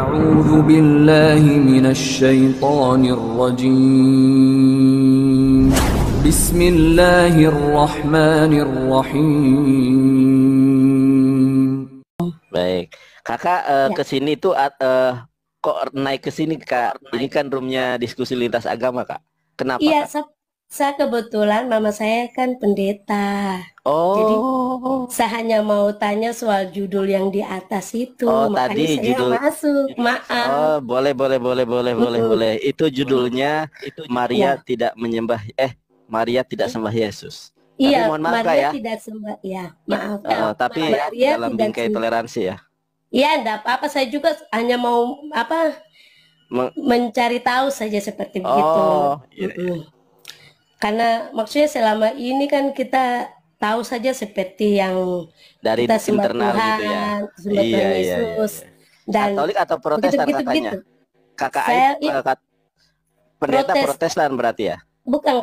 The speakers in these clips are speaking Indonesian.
أعوذ بالله من الشيطان الرجيم بسم الله الرحمن الرحيم. Baik, kakak Ya. ke sini tuh kok naik ke sini kak? Ini kan roomnya diskusi lintas agama kak. Kenapa Iya, kak? saya kebetulan mama saya kan pendeta. Jadi Oh, saya hanya mau tanya soal judul yang di atas itu, oh makanya tadi saya judul. masuk. Maaf. Oh, Mm-mm. boleh. Itu judulnya Maria Ya, tidak menyembah, Maria tidak sembah Yesus. iya, Tapi mohon maaf kak Maria ya, tidak sembah. Ya, maaf. tapi Maria dalam tidak bingkai sembah. toleransi ya. Iya, enggak apa-apa. Saya juga hanya mau Meng- mencari tahu saja seperti begitu. oh, iya, iya. Mm-mm. Karena maksudnya selama ini kan kita tahu saja seperti yang Dari kita sembah internal gitu ya. Tuhan, sembah Iya, Tuhan iya, iya, Yesus, iya. dan Katolik atau Protestan begitu-begitu kakaknya? begitu. Kakak Aib Saya pendeta protes, Protestan berarti ya? bukan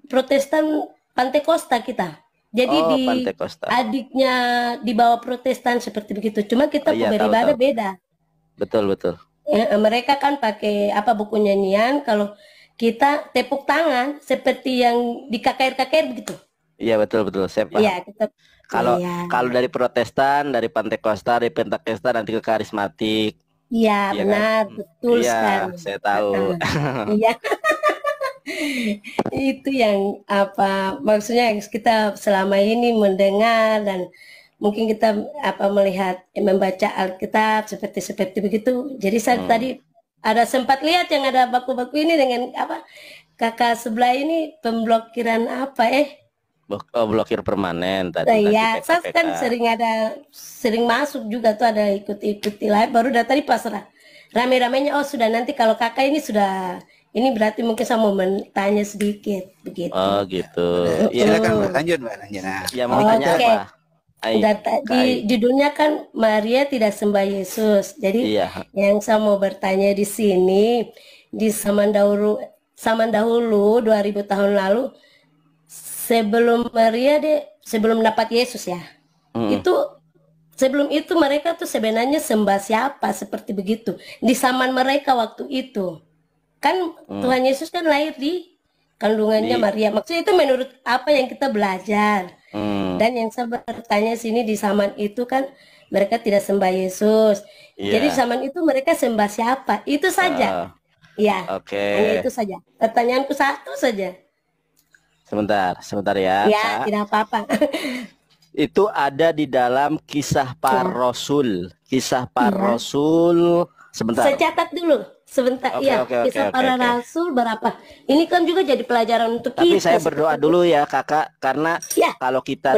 Protestan Pantekosta kita. Jadi Oh, di Pantekosta. adiknya di bawah Protestan seperti begitu. Cuma Oh kita iya, tahu beribadah tahu. beda. Betul. Mereka kan pakai apa buku nyanyian, kalau kita tepuk tangan seperti yang di KKR begitu. Iya, betul. Saya Iya, paham. kita Kalau iya. kalau dari Protestan, dari Pantekosta, dari Pentakosta nanti ke karismatik, Iya, iya kan? benar, betul Iya, sekali. saya tahu. Heeh. Iya, itu yang apa maksudnya kita selama ini mendengar, dan mungkin kita melihat membaca Alkitab seperti begitu. Jadi saya Hmm. tadi ada sempat lihat yang ada baku-baku ini dengan kakak sebelah ini pemblokiran Blokir permanen tadi Ya, saya PKPK. kan sering masuk juga tuh, ada ikuti live. Baru dari tadi pas rame-ramenya, oh sudah, nanti kalau kakak ini sudah, ini berarti mungkin saya mau tanya sedikit begitu. Oh gitu. Silakan Iya. Mbak, lanjut Mbak Lanjana. Ya mau tanya Oke. apa? Aib, Udah Kak tadi Aib. judulnya kan Maria tidak sembah Yesus. Jadi Iya. yang saya mau bertanya di sini, di zaman dahulu 2000 tahun lalu, sebelum dapat Yesus ya. Mm. Itu sebelum itu mereka tuh sebenarnya sembah siapa, seperti begitu. Di zaman mereka waktu itu. Kan Tuhan Yesus kan lahir di kandungannya Maria. Maksudnya itu menurut apa yang kita belajar. Dan yang saya bertanya sini, di zaman itu kan mereka tidak sembah Yesus. Iya. Jadi zaman itu mereka sembah siapa? Itu saja. Ya, Oke. hanya itu saja. Pertanyaanku satu saja. Sebentar ya, Ya, Kak. tidak apa-apa. Itu ada di dalam kisah para rasul. Kisah para rasul. Sebentar. Saya catat dulu. Sebentar. Oke, Ya, oke. kisah para rasul berapa? Ini kan juga jadi pelajaran untuk Tapi kita. saya berdoa dulu ya kakak, karena Ya. kalau kita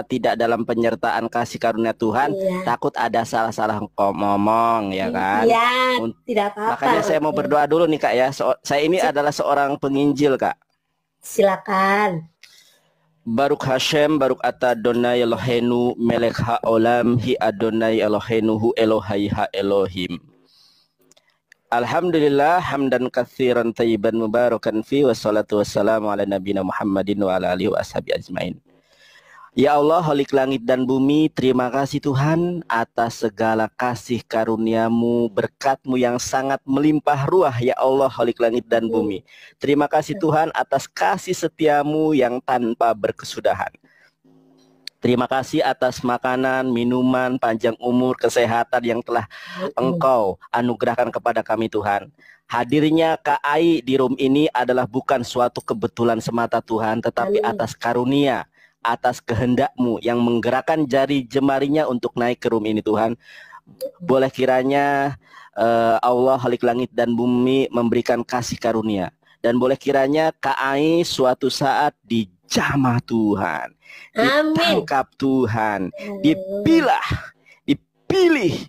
tidak dalam penyertaan kasih karunia Tuhan, Iya. takut ada salah-salah ngomong ya kan. Ya, tidak apa-apa. Makanya saya mau berdoa dulu nih kak ya. Saya ini adalah seorang penginjil kak. Silakan. Baruk Hashem, Baruk Ata Adonai Elohenu Melek Ha'olam Hi Adonai Elohenu Hu Elohai Ha Elohim. Alhamdulillah hamdan katsiran tayyiban mubarakan fi, wassalatu wassalamu ala nabiyina Muhammadin wa ala alihi wa ashabi ajmain. Ya Allah, Holik langit dan bumi, terima kasih Tuhan atas segala kasih karuniamu, berkatmu yang sangat melimpah ruah ya Allah, Holik langit dan bumi. Terima kasih Tuhan atas kasih setiamu yang tanpa berkesudahan. Terima kasih atas makanan, minuman, panjang umur, kesehatan yang telah Engkau anugerahkan kepada kami Tuhan. Hadirnya Kak Ai di room ini adalah bukan suatu kebetulan semata Tuhan, tetapi atas karunia, atas kehendak-Mu yang menggerakkan jari jemarinya untuk naik ke room ini Tuhan. Boleh kiranya Allah Halik langit dan bumi memberikan kasih karunia, dan boleh kiranya Kak Ai suatu saat dijamah Tuhan, ditangkap Tuhan, dipilih,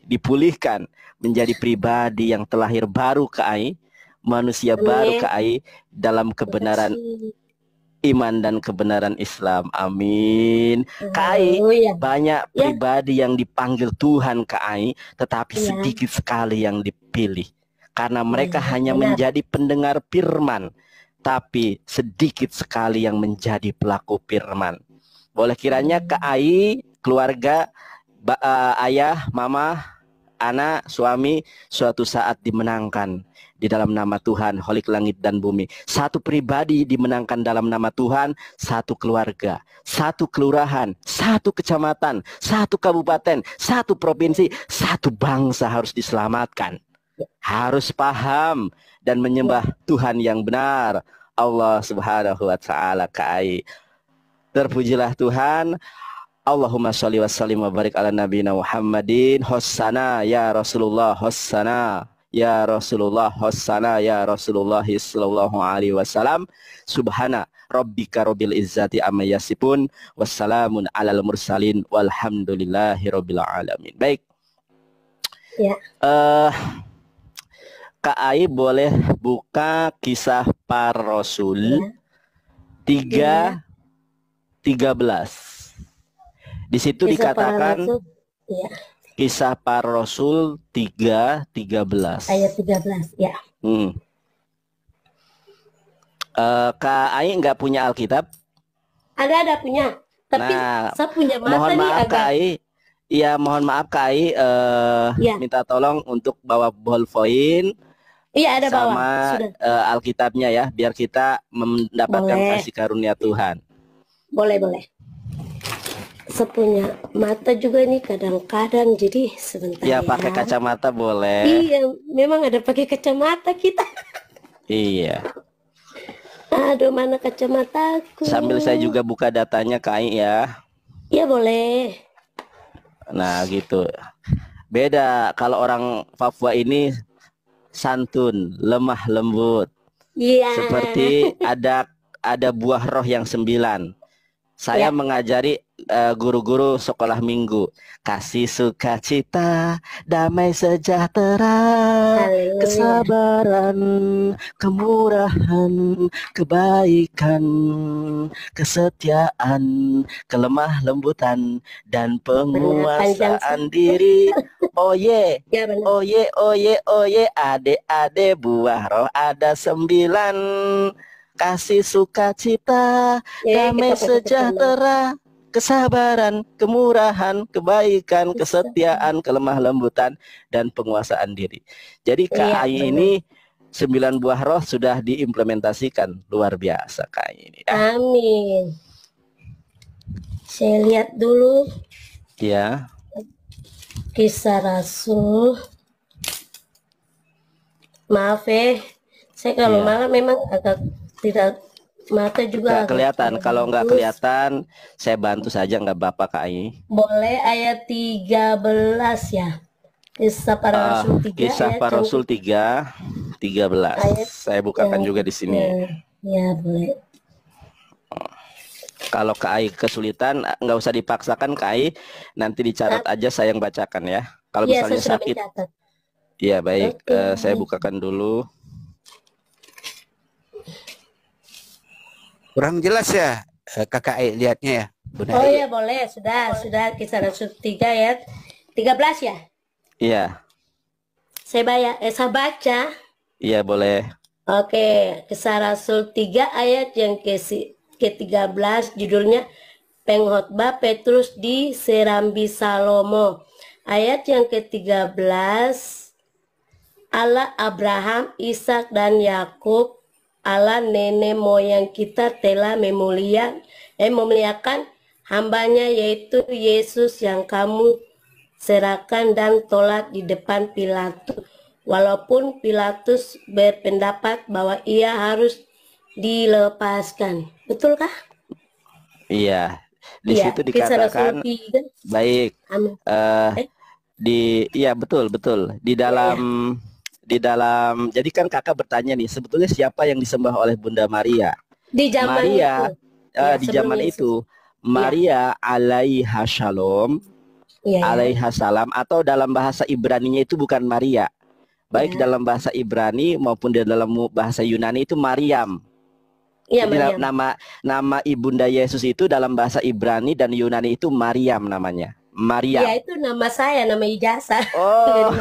dipulihkan menjadi pribadi yang terlahir baru Kak Ai, manusia baru Kak Ai dalam kebenaran iman dan kebenaran Islam. Amin. Kak Ai, banyak pribadi yang dipanggil Tuhan Kak Ai, tetapi sedikit sekali yang dipilih. Karena mereka hanya menjadi pendengar firman, tapi sedikit sekali yang menjadi pelaku firman. Boleh kiranya Kak Ai, keluarga, ayah, mama, anak suami suatu saat dimenangkan di dalam nama Tuhan, Khalik langit dan bumi. Satu pribadi dimenangkan dalam nama Tuhan, satu keluarga, satu kelurahan, satu kecamatan, satu kabupaten, satu provinsi, satu bangsa harus diselamatkan. Harus paham dan menyembah Tuhan yang benar, Allah Subhanahu wa taala. Kai. Terpujilah Tuhan. Allahumma sholli wa sallim wa barik ala nabiyina Muhammadin. Hossana ya Rasulullah, hossana ya Rasulullah, hossana ya Rasulullah sallallahu alaihi wasallam. Subhana rabbika rabbil izzati amma yasifun, wassalamun alal mursalin, walhamdulillahi rabbil alamin. Baik. Ya. Kak Ai boleh buka kisah para Rasul 3:13. Di situ Kisah para dikatakan Rasul, ya. Kisah para Rasul 3:13. Ayat 13, ya. Kak Ai nggak punya Alkitab? Ada punya. Tapi Nah, saya punya mata mohon nih maaf agak. Kak Ai. Ya, mohon maaf Kak Ai, Ya. minta tolong untuk bawa ballpoint Iya, ada bawah. sama Sudah. Alkitabnya ya, biar kita mendapatkan Boleh. kasih karunia Tuhan. Boleh. Saya punya mata juga nih kadang-kadang, jadi sebentar Ya, ya. pakai kacamata boleh. Iya, memang ada pakai kacamata kita. Iya. Aduh, mana kacamataku? Sambil saya juga buka datanya Kak Ai ya. Iya, boleh. Nah, gitu. Beda kalau orang Papua ini santun, lemah lembut. Iya. Seperti ada buah roh yang 9. Saya Ya. mengajari guru-guru sekolah minggu. Kasih sukacita, damai sejahtera, Haleluya. kesabaran, kemurahan, kebaikan, kesetiaan, kelemah lembutan, dan penguasaan diri. Oh ye, Ya, benar. oh ye, ade buah roh ada 9. Kasih sukacita, Ya, damai kita pakai sejahtera, kesabaran, kemurahan, kebaikan, kesetiaan, kelemah lembutan, dan penguasaan diri. Jadi Kak Iya, Ai benar. ini 9 buah roh sudah diimplementasikan. Luar biasa Kak Ai ini. Amin. Saya lihat dulu Ya. Kisah Rasul. Maaf saya kalau Iya. malam memang agak tidak, mata juga Nggak agak kelihatan. Kalau nggak bagus. kelihatan, saya bantu saja, nggak apa-apa Kak Ai. Boleh ayat 13 ya. Kisah para Rasul 3 Kisah ayat para yang Rasul 3:13. Ayat Saya bukakan yang juga di sini. Ya, boleh. Kalau Kak Ai kesulitan, nggak usah dipaksakan Kak Ai. Nanti dicatat aja, saya yang bacakan ya. Kalau Iya, misalnya saya sudah sakit, mencatat. ya baik. Oke. Saya bukakan dulu. Kurang jelas ya Kakak Ai lihatnya ya, Bunda Oh Ai. ya, boleh. Sudah Kisah Rasul 3 ayat 13 ya. Iya, Saya baca. iya boleh. Oke, Kisah Rasul 3 ayat yang ke-13 judulnya Pengkhotbah Petrus di Serambi Salomo. Ayat yang ke-13, Allah Abraham, Ishak dan Yakub, Allah nenek moyang kita telah memuliakan hambanya yaitu Yesus yang kamu serahkan dan tolak di depan Pilatus. Walaupun Pilatus berpendapat bahwa ia harus dilepaskan. Betulkah? Iya, di Iya, situ Kisah Rasul dikatakan 3. baik. Amin. Iya betul. Di dalam. Jadi kan kakak bertanya nih, sebetulnya siapa yang disembah oleh Bunda Maria? Di zaman Maria, itu. Ya, di sebelum zaman Yesus. itu, Maria alaiha shalom, Iya, ya. alaiha salam, atau dalam bahasa Ibraninya itu bukan Maria. Baik Ya. dalam bahasa Ibrani maupun di dalam bahasa Yunani itu Maryam. Iya, Jadi Maryam. nama ibunda Yesus itu dalam bahasa Ibrani dan Yunani itu Maryam namanya. Maryam. Ya, itu nama saya, nama ijazah. Oh,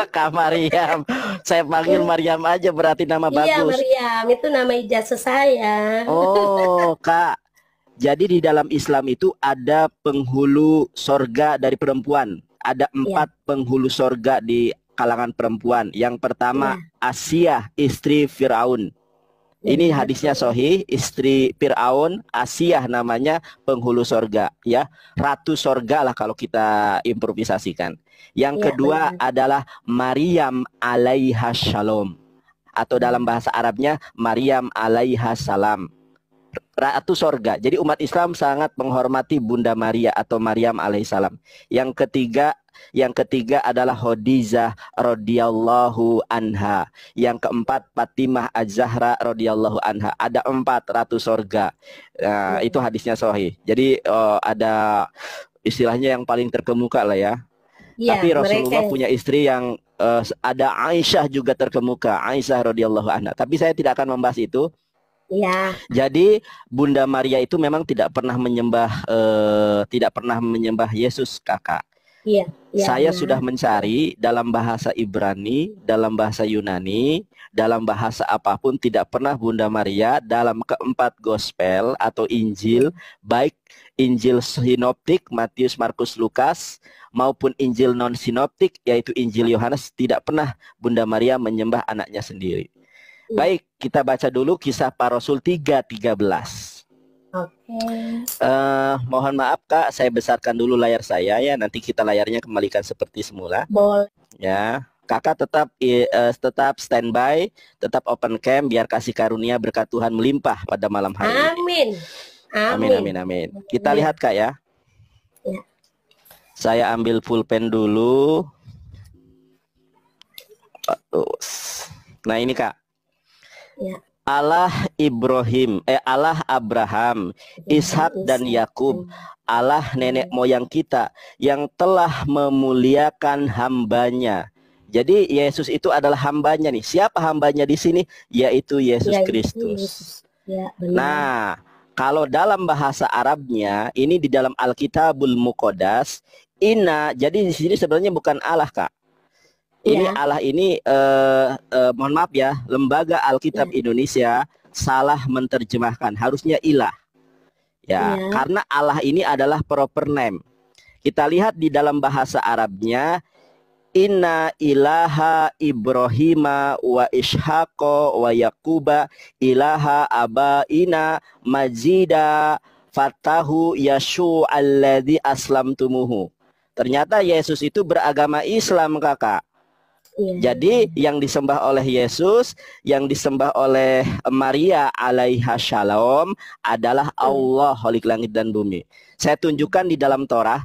Kak Maryam. Saya panggil Maryam aja berarti nama Iya, bagus. Maryam, itu nama ijazah saya. Oh, Kak. Jadi di dalam Islam itu ada penghulu sorga dari perempuan. ada 4 penghulu sorga di kalangan perempuan. Yang pertama Asia, istri Firaun. Ini hadisnya sahih, istri Fir'aun, Asiyah namanya, penghulu sorga, ya, ratu sorga lah kalau kita improvisasikan. Yang kedua adalah Maryam alaiha shalom, atau dalam bahasa Arabnya Maryam alaiha salam, ratu sorga. Jadi umat Islam sangat menghormati Bunda Maria atau Maryam alaihissalam. Yang ketiga adalah Khadijah radhiyallahu anha. Yang keempat Fatimah Az-Zahra radhiyallahu anha. Ada 4 ratu sorga. Nah, itu hadisnya sahih. Jadi ada istilahnya yang paling terkemuka lah ya. Tapi Rasulullah punya istri yang ada Aisyah juga terkemuka, Aisyah radhiyallahu anha. Tapi saya tidak akan membahas itu. Jadi Bunda Maria itu memang tidak pernah menyembah Yesus, kakak. Saya sudah mencari dalam bahasa Ibrani, dalam bahasa Yunani, dalam bahasa apapun tidak pernah Bunda Maria dalam keempat gospel atau Injil, baik Injil sinoptik Matius, Markus, Lukas maupun Injil non sinoptik yaitu Injil Yohanes, tidak pernah Bunda Maria menyembah anaknya sendiri. Baik, kita baca dulu Kisah Para Rasul 3:13. Mohon maaf Kak, saya besarkan dulu layar saya ya. Nanti kita layarnya kembalikan seperti semula. Boleh. Ya, Kakak tetap standby, tetap open cam biar kasih karunia berkat Tuhan melimpah pada malam hari ini. Amin. Kita lihat Kak ya. Saya ambil pulpen dulu. Nah ini Kak. Allah Abraham, Ishak dan Yakub, Allah nenek moyang kita yang telah memuliakan hambanya. Jadi Yesus itu adalah hambanya nih. Siapa hambanya di sini? Yaitu Yesus Kristus. Nah, kalau dalam bahasa Arabnya ini di dalam Alkitabul Muqaddas, jadi di sini sebenarnya bukan Allah Kak. Ini Allah ini mohon maaf ya, Lembaga Alkitab Indonesia salah menerjemahkan, harusnya ilah. Karena Allah ini adalah proper name. Kita lihat di dalam bahasa Arabnya, Inna ilaha Ibrahima wa Ishaqo wa Yaquba ilaha abaina majida fatahu yashu alladhi aslamtumuhu. Ternyata Yesus itu beragama Islam kakak. Jadi yang disembah oleh Yesus, yang disembah oleh Maria alaiha shalom adalah Allah Khalik langit dan bumi. Saya tunjukkan di dalam Torah.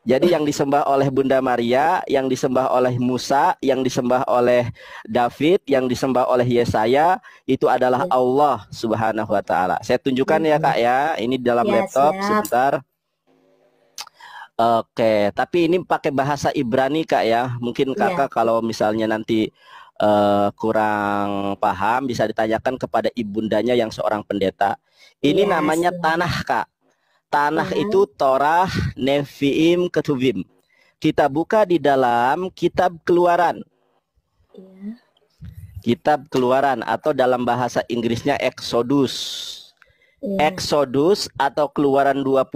Jadi yang disembah oleh Bunda Maria, yang disembah oleh Musa, yang disembah oleh David, yang disembah oleh Yesaya, itu adalah Allah Subhanahu wa taala. Saya tunjukkan ya Kak ya. Ini di dalam laptop sebentar. Oke, tapi ini pakai bahasa Ibrani Kak ya. Mungkin Kakak kalau misalnya nanti kurang paham bisa ditanyakan kepada ibundanya yang seorang pendeta. Ini namanya tanah Kak. Tanah itu Torah, Nevi'im, Ketuvim. Kita buka di dalam Kitab Keluaran. Kitab Keluaran atau dalam bahasa Inggrisnya Exodus. Exodus atau Keluaran 20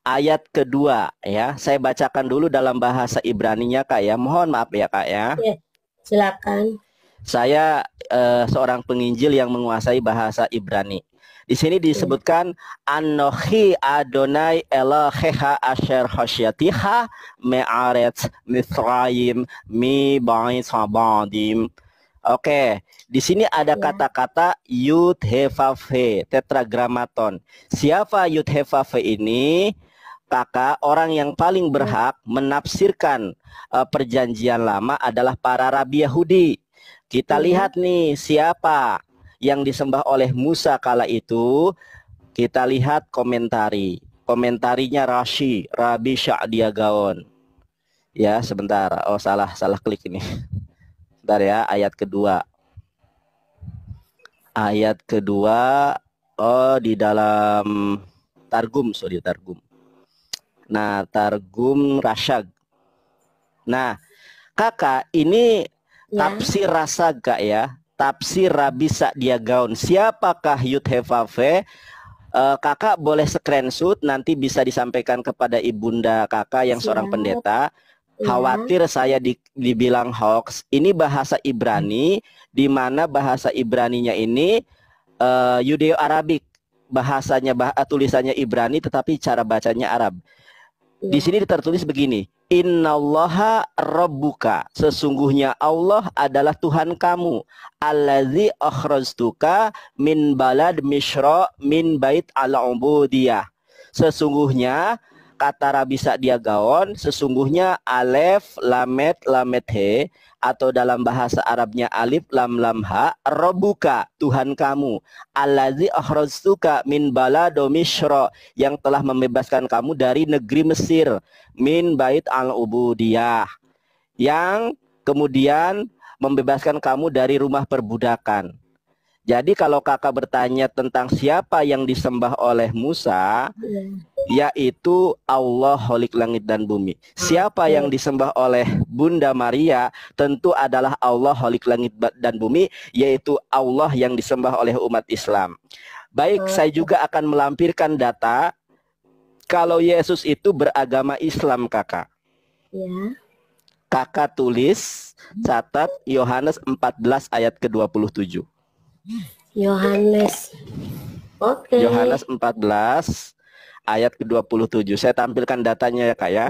ayat kedua ya. Saya bacakan dulu dalam bahasa Ibraninya Kak ya. Mohon maaf ya Kak ya. Silakan. Saya seorang penginjil yang menguasai bahasa Ibrani. Di sini disebutkan Anochi Adonai Elohecha asher hasyatiha me'aretz Mithraim mi ba'in sabadim. Oke, di sini ada kata-kata Yud He Vav He, tetragramaton. Siapa Yud He Vav He ini? Kakak, orang yang paling berhak menafsirkan perjanjian lama adalah para rabi Yahudi. Kita lihat nih siapa yang disembah oleh Musa kala itu. Kita lihat komentarinya Rashi, Rabi Sya'dia Gaon. Ya, sebentar. Oh, salah klik ini. Bentar ya, ayat kedua. Ayat kedua, oh di dalam Targum. Nah, Targum Rasyag. Nah, kakak, ini tafsir Rasag Kak ya. Tafsir Rabi Sya'dia Gaon. Siapakah Yud He Vav He? Kakak boleh screenshot, nanti bisa disampaikan kepada ibunda kakak yang seorang Siap. pendeta. Ya. Khawatir saya dibilang hoax. Ini bahasa Ibrani, di mana bahasa Ibraninya ini Yudeo-Arabik. Bahasanya tulisannya Ibrani, tetapi cara bacanya Arab. Di Ya. sini tertulis begini, Innallaha rabbuka, sesungguhnya Allah adalah Tuhan kamu, allazi akhrajtuka min balad Misra min bait al-ubudiyah. Sesungguhnya kata Rabi Sa'diyah Gaon, sesungguhnya alef lamet lamet he, atau dalam bahasa Arabnya alif lam lam ha, rabbuka, Tuhan kamu, allazi akhrajtuka min balado Misra, yang telah membebaskan kamu dari negeri Mesir, min bait al-ubudiyah, yang kemudian membebaskan kamu dari rumah perbudakan. Jadi kalau kakak bertanya tentang siapa yang disembah oleh Musa, yaitu Allah Holik Langit dan Bumi. Siapa yang disembah oleh Bunda Maria tentu adalah Allah Holik Langit dan Bumi, yaitu Allah yang disembah oleh umat Islam. Baik, saya juga akan melampirkan data kalau Yesus itu beragama Islam, kakak. Ya. Kakak tulis, catat Yohanes 14 ayat ke-27. Yohanes. Oke. Yohanes 14 ayat ke-27. Saya tampilkan datanya ya, Kak ya.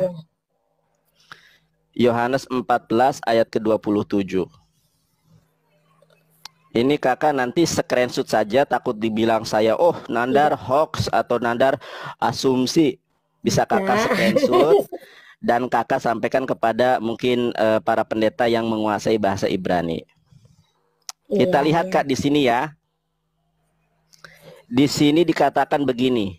Yohanes 14 ayat ke-27. Ini kakak nanti screenshot saja, takut dibilang saya nandar hoax atau nandar asumsi. Bisa kakak screenshot dan kakak sampaikan kepada mungkin para pendeta yang menguasai bahasa Ibrani. Kita lihat Kak di sini ya. Di sini dikatakan begini.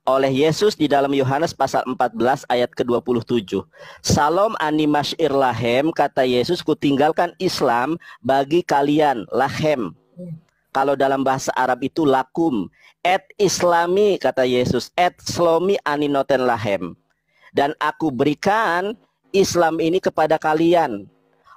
Oleh Yesus di dalam Yohanes pasal 14 ayat ke-27. Salom animashir lahem, kata Yesus, kutinggalkan Islam bagi kalian, lahem. Kalau dalam bahasa Arab itu lakum. Et islami, kata Yesus, et slomi aninoten lahem. Dan aku berikan Islam ini kepada kalian.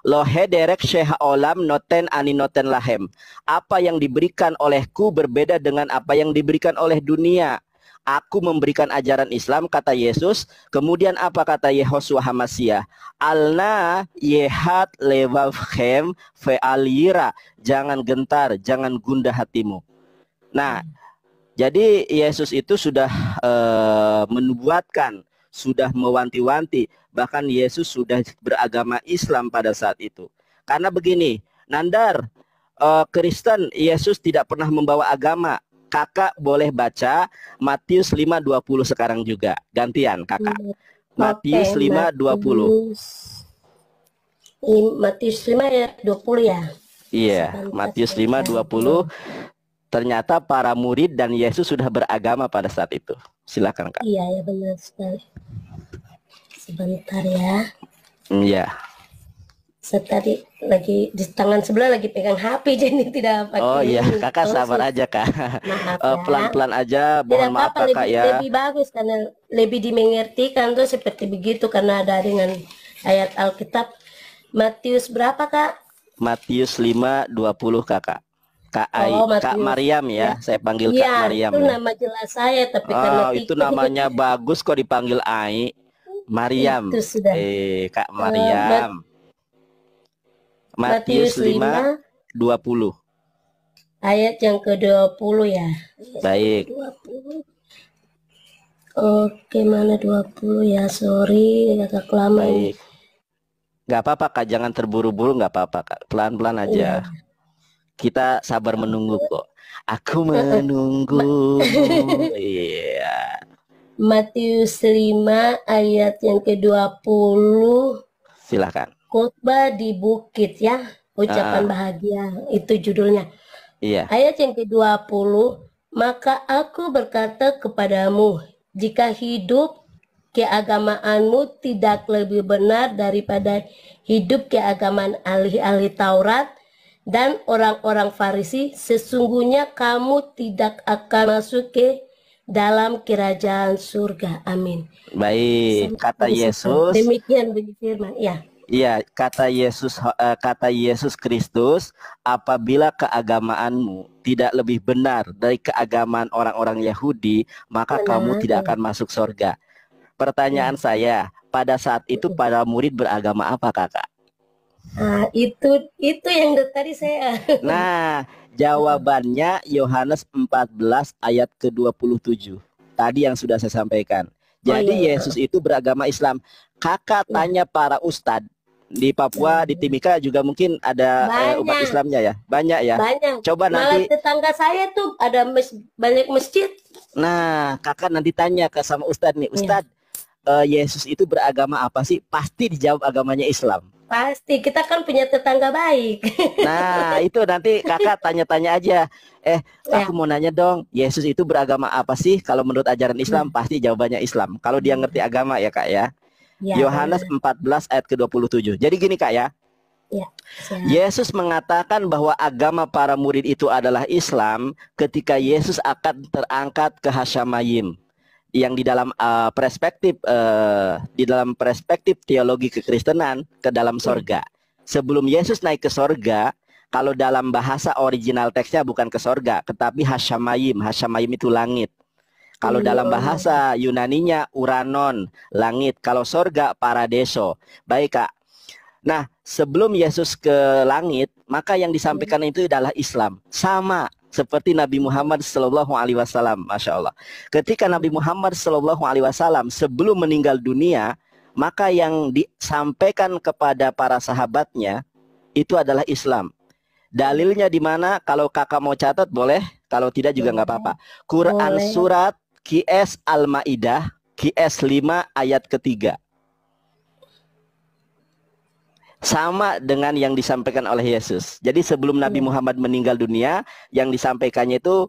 Lohe derek syekh olam noten aninoten lahem. Apa yang diberikan olehku berbeda dengan apa yang diberikan oleh dunia. Aku memberikan ajaran Islam, kata Yesus. Kemudian apa kata Yehoshua Hamasiyah? Alna yehat levavchem fe'alira. Jangan gentar, jangan gundah hatimu. Nah, jadi Yesus itu sudah menubuatkan, sudah mewanti-wanti. Bahkan Yesus sudah beragama Islam pada saat itu. Karena begini, nandar, Kristen, Yesus tidak pernah membawa agama. Kakak boleh baca Matius 5:20 sekarang juga. Gantian kakak. Matius 5:20. Matius 5 ayat 20 ya. Iya, Matius 5:20. Ternyata para murid dan Yesus sudah beragama pada saat itu. Silakan Kak. Iya, ya benar sekali. Sebentar ya. Iya. Saya tadi lagi di tangan sebelah lagi pegang HP jadi tidak pakai. Oh iya, kakak sabar aja kak. Maaf ya. Pelan-pelan aja. Mohon maaf kakak ya. Lebih bagus karena lebih dimengertikan tuh seperti begitu karena ada dengan ayat Alkitab. Matius berapa kak? Matius 5:20 kakak. Kak Mariam ya. Saya panggil Kak Mariam. Itu nama jelas saya tapi karena itu namanya bagus kok dipanggil Ai. Mariam. Itu sudah. Kak Mariam. Matius 5:20. Ayat yang ke-20 ya. Baik. 20. Oke, mana 20 ya? Sorry, agak lama. Baik. Gak apa-apa Kak, jangan terburu-buru, gak apa-apa Kak. Pelan-pelan aja. Kita sabar menunggu kok. Aku menunggu. Iya. Matius 5 ayat yang ke-20. Silakan. Khotbah di bukit ya, ucapan bahagia, itu judulnya. Iya. Ayat yang ke-20, maka aku berkata kepadamu, jika hidup keagamaanmu tidak lebih benar daripada hidup keagamaan ahli-ahli Taurat dan orang-orang Farisi, sesungguhnya kamu tidak akan masuk ke dalam kerajaan surga. Amin. Baik, kata Yesus. Demikian bunyi firman. Ya. Iya, kata Yesus Kristus, apabila keagamaanmu tidak lebih benar dari keagamaan orang-orang Yahudi, maka kamu Benar, tidak ya. akan masuk surga. Pertanyaan Ya. saya, pada saat itu para murid beragama apa, Kakak? Ah, itu yang tadi saya. Nah, jawabannya Yohanes 14 ayat ke-27. Tadi yang sudah saya sampaikan. Oh iya, Jadi ya. Yesus itu beragama Islam. Kakak Ya. tanya para ustadz di Papua, di Timika juga mungkin ada umat Banyak, Islamnya ya. Banyak ya. banyak. Coba Malah nanti, tetangga saya tuh ada banyak masjid. nah kakak nanti tanya ke sama ustadz nih. Ya. Ustadz, Yesus itu beragama apa sih? Pasti dijawab agamanya Islam. Pasti kita kan punya tetangga baik. Nah, itu nanti kakak tanya-tanya aja. Ya. Aku mau nanya dong, Yesus itu beragama apa sih? Kalau menurut ajaran Islam, pasti jawabannya Islam. Kalau dia ngerti agama ya, Kak ya. Ya, Yohanes benar. 14 ayat ke-27. Jadi gini, Kak ya. Ya. Siap. Yesus mengatakan bahwa agama para murid itu adalah Islam ketika Yesus akan terangkat ke Hasyamayim. Yang di dalam perspektif teologi kekristenan ke dalam sorga. Sebelum Yesus naik ke sorga, kalau dalam bahasa original teksnya bukan ke sorga, tetapi Hasyamayim. Hasyamayim itu langit. Kalau dalam bahasa Yunaninya Uranon, langit. Kalau sorga, Paradeso. Baik, Kak. Nah, sebelum Yesus ke langit, maka yang disampaikan itu adalah Islam. Sama seperti Nabi Muhammad SAW, Masya Allah. Ketika Nabi Muhammad SAW sebelum meninggal dunia, maka yang disampaikan kepada para sahabatnya itu adalah Islam. Dalilnya di mana? Kalau kakak mau catat boleh, kalau tidak juga nggak apa-apa. Quran Boleh. surat QS Al-Maidah, QS 5 ayat ketiga. Sama dengan yang disampaikan oleh Yesus. Jadi sebelum Nabi Muhammad meninggal dunia, yang disampaikannya itu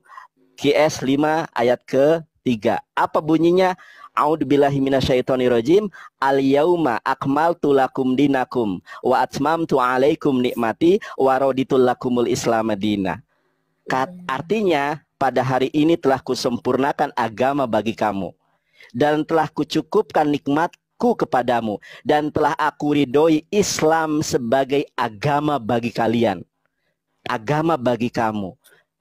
QS 5 ayat ke-3. Apa bunyinya? A'udzubillahi minasyaitonirrajim. Al-yauma akmaltu lakum dinakum wa atmamtu 'alaikum nikmati wa raditu lakumul Islam madina. Artinya, pada hari ini telah kusempurnakan agama bagi kamu dan telah kucukupkan nikmatku kepadamu, dan telah aku ridhoi Islam sebagai agama bagi kalian, agama bagi kamu.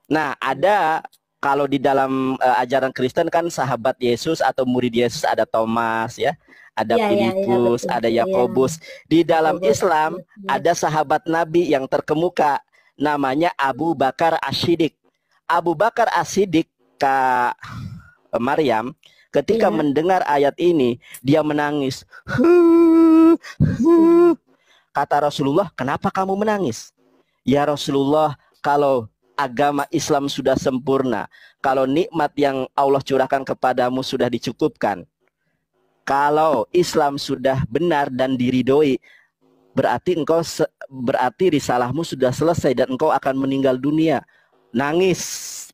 Nah, ada kalau di dalam ajaran Kristen kan sahabat Yesus atau murid Yesus ada Thomas ya, ada Filipus, betul. ada Yakobus. Di dalam Yakobus, Islam ada sahabat Nabi yang terkemuka, namanya Abu Bakar As-Siddiq. Abu Bakar As-Siddiq, Kak Maryam, ketika mendengar ayat ini, dia menangis. Kata Rasulullah, kenapa kamu menangis? Ya Rasulullah, kalau agama Islam sudah sempurna, kalau nikmat yang Allah curahkan kepadamu sudah dicukupkan, kalau Islam sudah benar dan diridhoi, berarti risalahmu sudah selesai dan engkau akan meninggal dunia. Nangis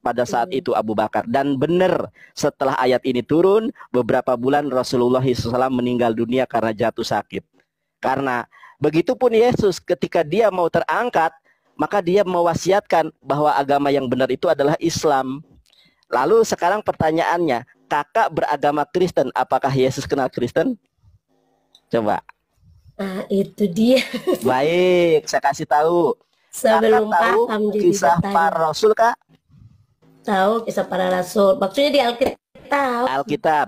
pada saat itu Abu Bakar. Dan benar, setelah ayat ini turun, beberapa bulan Rasulullah SAW meninggal dunia karena jatuh sakit. Karena begitupun Yesus ketika dia mau terangkat, maka dia mewasiatkan bahwa agama yang benar itu adalah Islam. Lalu sekarang pertanyaannya, kakak beragama Kristen, apakah Yesus kenal Kristen? Coba. Nah, itu dia. Baik, saya kasih tahu. Sebelum Kakak tahu paham jadi kisah bertanya. para Rasul, Kak? Tahu kisah para rasul. Maksudnya di Alkitab. Alkitab.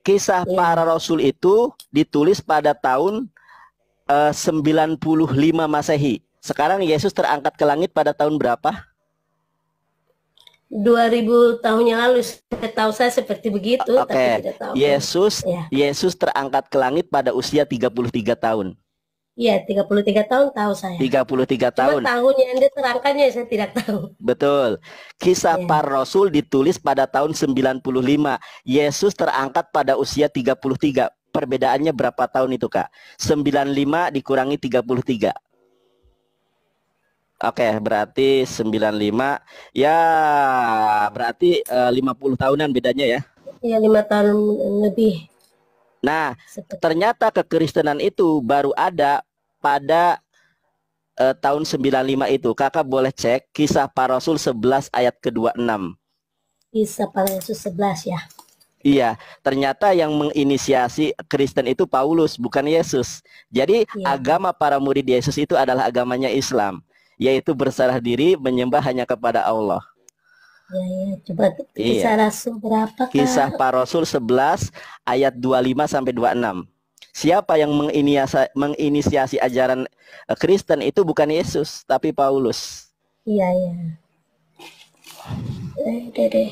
Kisah para Rasul itu ditulis pada tahun 95 Masehi. Sekarang Yesus terangkat ke langit pada tahun berapa? 2000 tahun yang lalu. Tahu saya seperti begitu, tapi tidak tahu. Yesus terangkat ke langit pada usia 33 tahun. Iya, 33 tahun tahu saya. 33 tahun. Cuma tahun yang diterangkannya saya tidak tahu. Betul. Kisah para Rasul ditulis pada tahun 95. Yesus terangkat pada usia 33. Perbedaannya berapa tahun itu, Kak? 95 dikurangi 33. Oke, berarti 95. Ya, berarti 50 tahunan bedanya ya. Iya, 5 tahun lebih. Nah, ternyata kekristenan itu baru ada pada tahun 95 itu. Kakak boleh cek Kisah para Rasul 11 ayat ke-26. Kisah para Rasul 11 ya. Iya, ternyata yang menginisiasi Kristen itu Paulus, bukan Yesus. Jadi Iya, agama para murid Yesus itu adalah agamanya Islam, yaitu berserah diri menyembah hanya kepada Allah. iya, iya. Coba kisah Iya. Rasul berapa, Kisah Kak? Para Rasul 11 ayat 25 sampai 26. Siapa yang menginisiasi ajaran Kristen itu bukan Yesus, tapi Paulus. Iya, iya. Deh.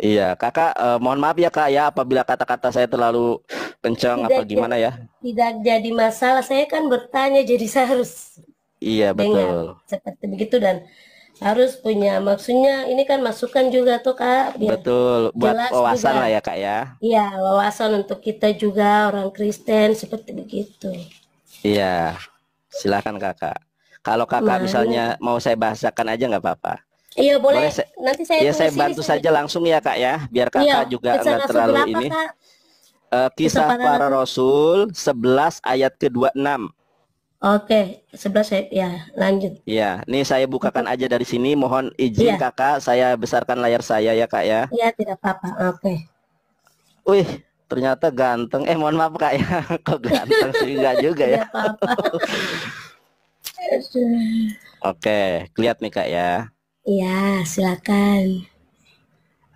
Iya, kakak, mohon maaf ya kak ya apabila kata-kata saya terlalu kencang apa Tidak, gimana ya. tidak jadi masalah. Saya kan bertanya, jadi saya harus Iya dengar betul, seperti begitu dan harus punya maksudnya ini kan masukan juga tuh Kak, biar betul. Buat jelas wawasan lah juga. ya kak ya. Iya, wawasan untuk kita juga orang Kristen seperti begitu. Iya, silakan kakak. Kalau kakak Mana? misalnya mau saya bahasakan aja nggak apa-apa. Iya boleh. Boleh saya, Nanti saya ya tunggu saya sini. bantu saja langsung ya kak ya, biar Iya, kakak juga kisah nggak Rasul terlalu berapa ini. Kak? Kisah Kisah para Para Rasul. Rasul 11 ayat ke-26. Oke, 11 saya ya lanjut. Ya, ini saya bukakan Untuk aja dari sini. Mohon izin iya, kakak, saya besarkan layar saya ya kak ya. iya tidak apa-apa. Oke. Wih, ternyata ganteng. Mohon maaf kak ya, kok ganteng sih enggak juga ya. Tidak apa-apa. Oke, lihat nih kak ya. Iya, silakan.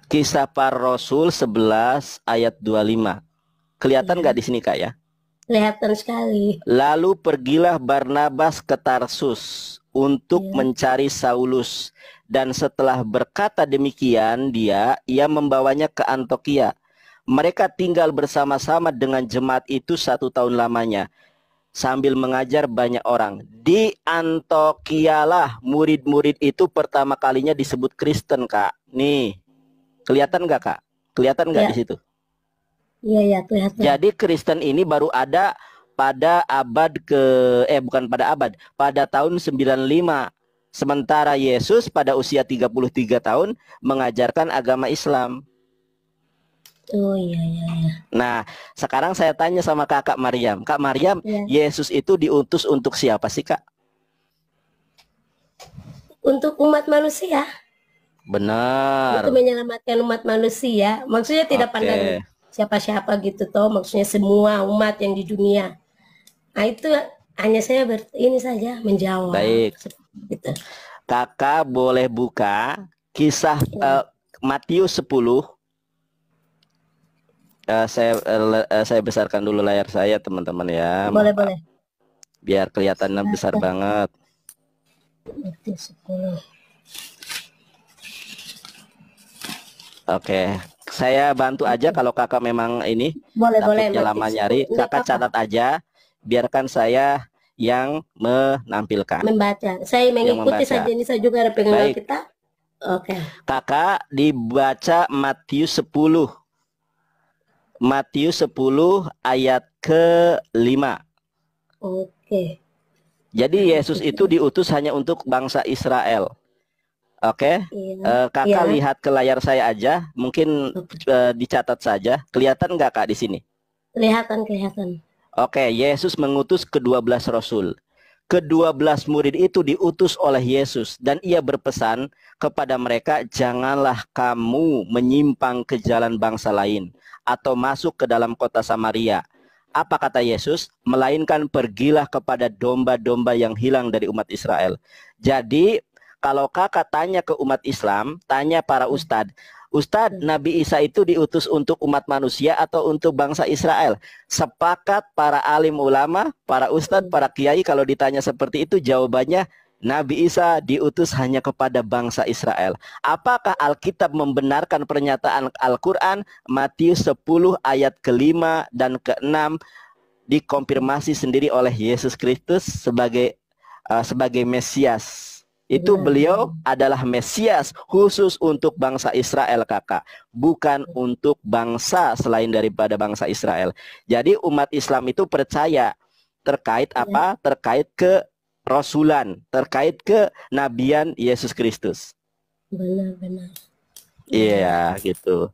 Kisah Para Rasul 11 ayat 25. Kelihatan Iya, nggak di sini kak ya? kelihatan sekali. Lalu pergilah Barnabas ke Tarsus untuk Iya. mencari Saulus. Dan setelah berkata demikian ia membawanya ke Antioquia. Mereka tinggal bersama-sama dengan jemaat itu 1 tahun lamanya, sambil mengajar banyak orang. Di Antioquialah murid-murid itu pertama kalinya disebut Kristen kak. Nih, kelihatan nggak kak? Kelihatan nggak di Ya, situ? iya ya kelihatan. Jadi Kristen ini baru ada pada abad ke bukan pada abad, pada tahun 95. Sementara Yesus pada usia 33 tahun mengajarkan agama Islam. Oh iya iya iya. Nah, sekarang saya tanya sama Kakak Maryam. Kak Maryam, Ya. Yesus itu diutus untuk siapa sih, Kak? Untuk umat manusia, untuk Benar. menyelamatkan umat manusia. Maksudnya tidak pandang Oke. siapa-siapa gitu toh, maksudnya semua umat yang di dunia. Nah, itu hanya saya ini saja menjawab Baik. seperti itu. Kakak boleh buka kisah Ya, Matius 10. Saya besarkan dulu layar saya teman-teman ya, boleh boleh. biar kelihatannya besar Silakan. banget. Matius 10. Oke, saya bantu aja kalau kakak memang ini Boleh boleh takutnya lama Matius 10. nyari, Enggak kakak apa-apa catat aja, biarkan saya yang menampilkan, membaca. Saya yang mengikuti saja, membaca. ini saya juga ada pegang Baik, Alkitab. Oke. kakak dibaca Matius 10. Matius 10 ayat ke-5. Oke. Jadi Yesus itu diutus hanya untuk bangsa Israel. Oke, Iya. Iya. kakak lihat ke layar saya aja, mungkin Oke. dicatat saja. Kelihatan nggak kak di sini? Kelihatan kelihatan. Oke, Yesus mengutus ke-12 Rasul. Ke-12 murid itu diutus oleh Yesus dan ia berpesan kepada mereka, janganlah kamu menyimpang ke jalan bangsa lain atau masuk ke dalam kota Samaria. Apa kata Yesus? Melainkan pergilah kepada domba-domba yang hilang dari umat Israel. Jadi kalau kakak tanya ke umat Islam, tanya para ustadz, Ustadz, Nabi Isa itu diutus untuk umat manusia atau untuk bangsa Israel? Sepakat para alim ulama, para ustadz, para kiai kalau ditanya seperti itu jawabannya Nabi Isa diutus hanya kepada bangsa Israel. Apakah Alkitab membenarkan pernyataan Al-Quran? Matius 10 ayat ke-5 dan ke-6 dikonfirmasi sendiri oleh Yesus Kristus sebagai Mesias. Itu beliau adalah Mesias khusus untuk bangsa Israel kakak, bukan untuk bangsa selain daripada bangsa Israel. Jadi umat Islam itu percaya terkait apa? Terkait ke Rasulan, terkait ke Nabian Yesus Kristus. Benar-benar. Iya, gitu.